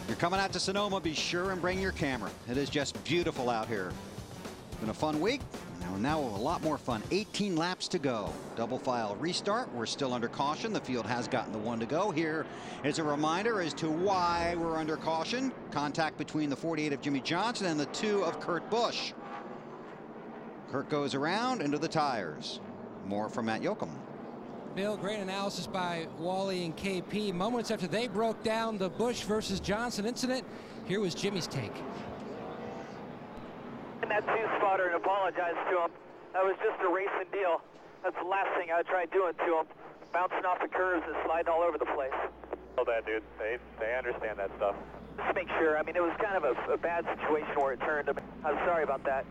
You're coming out to Sonoma, be sure and bring your camera. It is just beautiful out here. Been a fun week. Now a lot more fun. 18 laps to go. Double file restart. We're still under caution. The field has gotten the one to go. Here is a reminder as to why we're under caution. Contact between the 48 of Jimmy Johnson and the 2 of Kurt Busch. Kurt goes around into the tires. More from Matt Yoakum. Bill, great analysis by Wally and KP. Moments after they broke down the Busch versus Johnson incident, here was Jimmy's take. And that two-spotter and apologize to him. That was just a racing deal. That's the last thing I would try doing to him. Bouncing off the curves and sliding all over the place. Oh, that dude. They understand that stuff. Just make sure. I mean, it was kind of a bad situation where it turned. I'm sorry about that.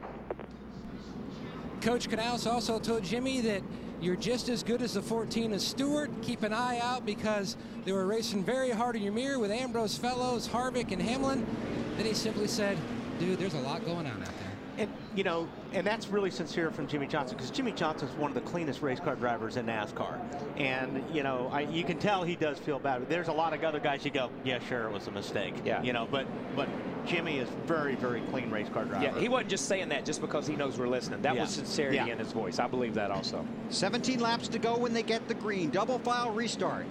Coach Canals also told Jimmy that you're just as good as the 14 as Stewart. Keep an eye out because they were racing very hard in your mirror with Ambrose, Fellows, Harvick, and Hamlin. Then he simply said, dude, there's a lot going on out there. And, you know, and that's really sincere from Jimmy Johnson, because Jimmy Johnson's one of the cleanest race car drivers in NASCAR. And, you know, you can tell he does feel bad. There's a lot of other guys you go, yeah, sure, it was a mistake. Yeah. You know, but Jimmy is very, very clean race car driver. Yeah, he wasn't just saying that just because he knows we're listening. That was sincerity in his voice. I believe that also. 17 laps to go when they get the green. Double file restart.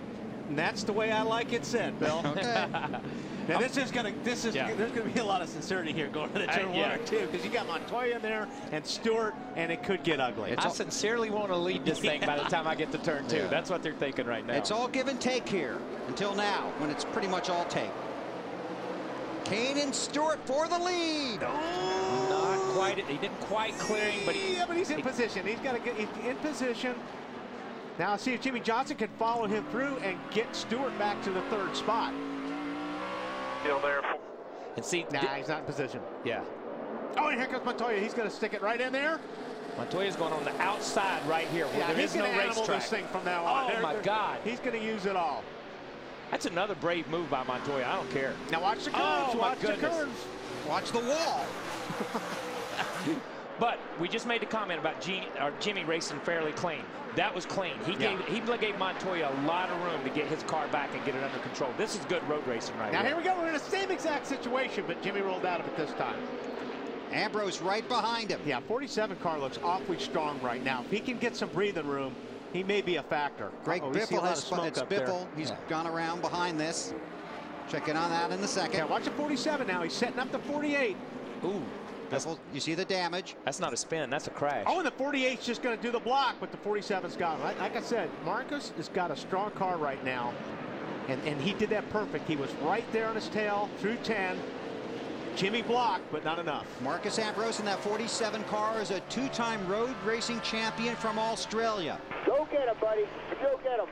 And that's the way I like it said, Bill. Okay. Now there's gonna be a lot of sincerity here going to the turn 1 or 2, because you got Montoya in there and Stewart, and it could get ugly. I sincerely want to lead this thing by the time I get to turn 2. That's what they're thinking right now. It's all give and take here until now, when it's pretty much all take. Kane and Stewart for the lead. Oh. Not quite. He didn't quite clear him, but he's in position. He's got to get in position. Now see if Jimmy Johnson can follow him through and get Stewart back to the 3rd spot. Still there. And see, nah, he's not in position. Yeah. Oh, and here comes Montoya. He's going to stick it right in there. Montoya's going on the outside right here, where there is no racetrack. This thing from now on. Oh my God! He's going to use it all. That's another brave move by Montoya. I don't care. Now watch the curves. Watch the curves. Watch the wall. But we just made the comment about Jimmy racing fairly clean. That was clean. He gave Montoya a lot of room to get his car back and get it under control. This is good road racing right now. here. Here we go. We're in the same exact situation, but Jimmy rolled out of it this time. Ambrose right behind him. Yeah, 47 car looks awfully strong right now. If he can get some breathing room, he may be a factor. Greg Biffle has spun. It's Biffle. He's gone around behind this. Checking on that in the second. Yeah, watch the 47 now. He's setting up the 48. Ooh. Biffle, you see the damage. That's not a spin. That's a crash. Oh, and the 48's just going to do the block, but the 47's got him. Like I said, Marcus has got a strong car right now, and he did that perfect. He was right there on his tail through 10. Jimmy blocked, but not enough. Marcus Ambrose in that 47 car is a 2-time road racing champion from Australia. Go get him, buddy. Go get him.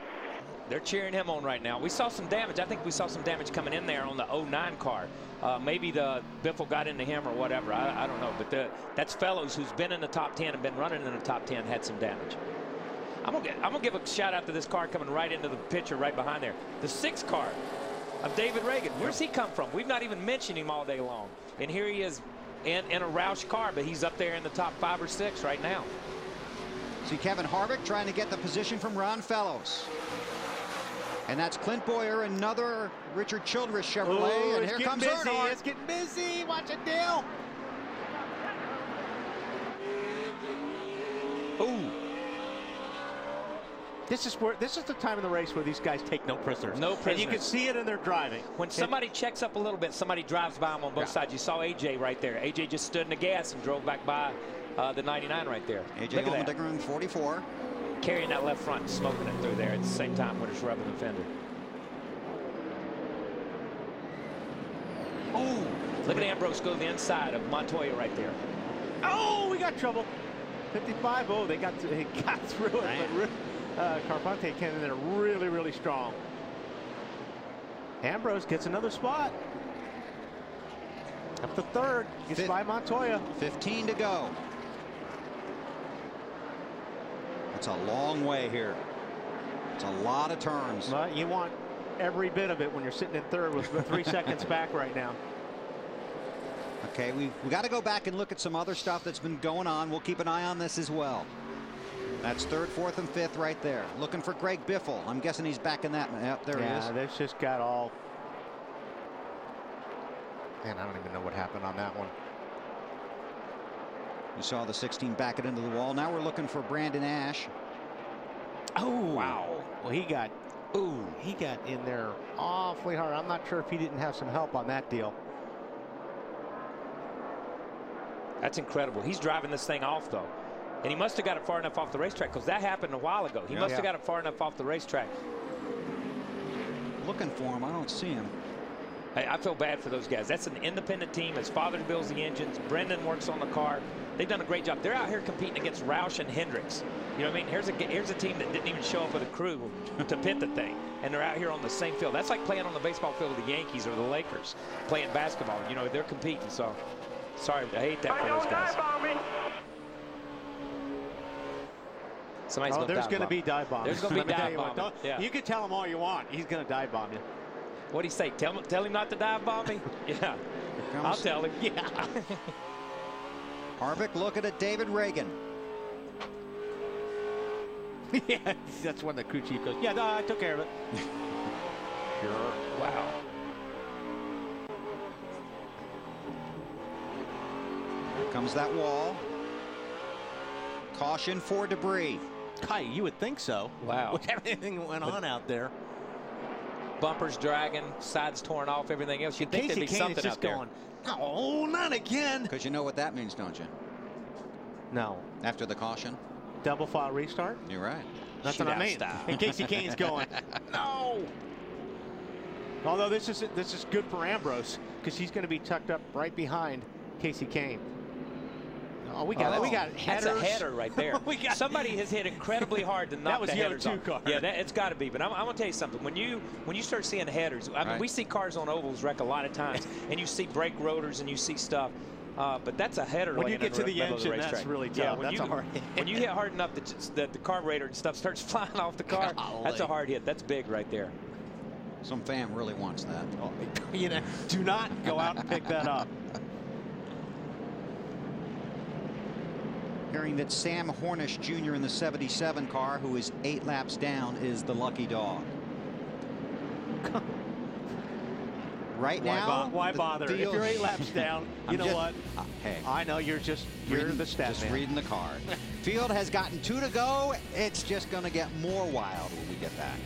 They're cheering him on right now. We saw some damage. I think we saw some damage coming in there on the 09 car. Maybe the Biffle got into him or whatever. I don't know. But that's Fellows, who's been in the top 10 and been running in the top 10, had some damage. I'm gonna give a shout out to this car coming right into the picture right behind there. The 6 car of David Reagan. Where's he come from? We've not even mentioned him all day long. And here he is in a Roush car, but he's up there in the top 5 or 6 right now. See Kevin Harvick trying to get the position from Ron Fellows. And that's Clint Boyer, another Richard Childress Chevrolet. Ooh, and here comes Earnhardt. It's getting busy. Watch it, Dale. Ooh. This is the time in the race where these guys take no prisoners. No prisoners. And you can see it in their driving. When somebody checks up a little bit, somebody drives by them on both sides. You saw AJ right there. AJ just stood in the gas and drove back by the 99 right there. AJ Allmendinger in 44. Carrying that left front and smoking it through there at the same time when it's rubbing the fender. Oh, look at Ambrose go to the inside of Montoya right there. Oh, we got trouble. 55. Oh, they got through it. But Carpante came in there really, really strong. Ambrose gets another spot. Up to 3rd. Gets by Montoya. 15 to go. It's a long way here. It's a lot of turns. Well, you want every bit of it when you're sitting in 3rd with 3 seconds back right now. Okay, we got to go back and look at some other stuff that's been going on. We'll keep an eye on this as well. That's 3rd, 4th, and 5th right there. Looking for Greg Biffle. I'm guessing he's back in that. Yep, there he is. Yeah, that's just got all. Man, I don't even know what happened on that one. You saw the 16 back it into the wall. Now we're looking for Brandon Ash. Oh, wow. Well, he got in there awfully hard. I'm not sure if he didn't have some help on that deal. That's incredible. He's driving this thing off, though. And he must have got it far enough off the racetrack, because that happened a while ago. He must have got it far enough off the racetrack. Looking for him. I don't see him. Hey, I feel bad for those guys. That's an independent team. His father builds the engines. Brendan works on the car. They've done a great job. They're out here competing against Roush and Hendricks. You know what I mean? Here's a team that didn't even show up with a crew to pit the thing. And they're out here on the same field. That's like playing on the baseball field of the Yankees or the Lakers, playing basketball. You know, they're competing. So, sorry, I hate that for those guys. Somebody's there's going to be dive bombing. There's going to be dive bombing. You can tell him all you want. He's going to dive bomb you. What do you say? Tell him not to dive bomb me? Yeah. I'll tell him. Yeah. Harvick looking at David Reagan. Yeah, that's when the crew chief goes, yeah, no, I took care of it. Sure. Wow. Here comes that wall. Caution for debris. Kai, you would think so. Wow. With everything that went on out there. Bumpers dragging, sides torn off, everything else. You'd think there'd be something out there. No, not again. Because you know what that means, don't you? No. After the caution. Double file restart? You're right. That's what I mean. And Casey Kane's going, no. Although this is good for Ambrose, because he's going to be tucked up right behind Casey Kane. Oh, we got headers. That's a header right there. Somebody has hit incredibly hard to knock the headers off. That was the 02 car. Yeah, it's got to be. But I'm going to tell you something. When you start seeing headers, I mean, we see cars on ovals wreck a lot of times, and you see brake rotors and you see stuff. But that's a header. When you get to the engine, that's really tough. Yeah, that's a hard hit. When you hit hard enough that the carburetor and stuff starts flying off the car, that's a hard hit. That's big right there. Some fan really wants that. Oh, you know, do not go out and pick that up. Hearing that Sam Hornish Jr. in the 77 car, who is 8 laps down, is the lucky dog. Right now, why bother? If you're 8 laps down, you know what? Hey, I know you're the stat just man. reading the card. Field has gotten 2 to go. It's just going to get more wild when we get back.